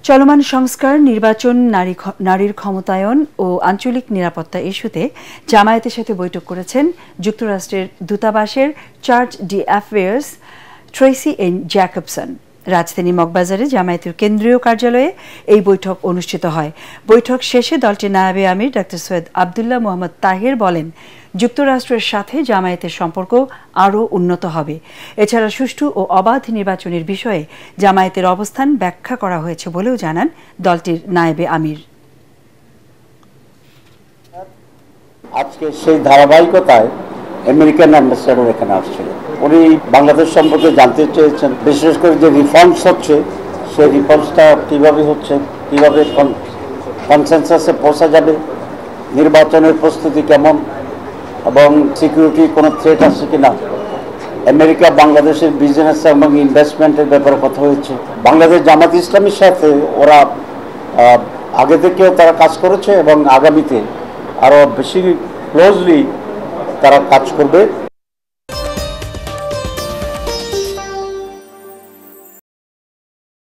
চলমান সংস্কার, নির্বাচন, নারীর ক্ষমতায়ন ও আঞ্চলিক নিরাপত্তা ইস্যুতে জামায়াতের সাথে বৈঠক করেছেন যুক্তরাষ্ট্রের দূতাবাসের charge d'affaires Tracey Ann Jacobson. রাজধানী মগবাজারে জামায়াতের কেন্দ্রীয় কার্যালয়ে এই বৈঠক অনুষ্ঠিত হয়। বৈঠক শেষে দলটির নায়েবে আমির ডক্টর সৈয়দ আবদুল্লাহ মোহাম্মদ তাহের বলেন, যুক্তরাষ্ট্রের সাথে জামায়াতের সম্পর্ক আরও উন্নত হবে। এছাড়া সুষ্ঠু ও অবাধ নির্বাচনের বিষয়ে জামায়াতের অবস্থান ব্যাখ্যা করা হয়েছে বলেও জানান দলটির নায়েবে আমির। আজকে সেই ধারাবাহিকতায় আমেরিকান অ্যাম্বাসেডর এখানে আসছিল। উনি বাংলাদেশ সম্পর্কে জানতে চেয়েছেন, বিশেষ করে যে রিফর্মস হচ্ছে সেই রিফর্মসটা কীভাবে হচ্ছে, কীভাবে কনসেনসাসে পৌঁছা যাবে, নির্বাচনের প্রস্তুতি কেমন এবং সিকিউরিটি কোনো থ্রেট আছে কিনা, আমেরিকা বাংলাদেশের বিজনেস এবং ইনভেস্টমেন্টের ব্যাপারে কথা হয়েছে। বাংলাদেশ জামাত ইসলামীর সাথে ওরা আগে থেকেও তারা কাজ করেছে এবং আগামীতে আরও বেশি ক্লোজলি তারা কাজ করবে।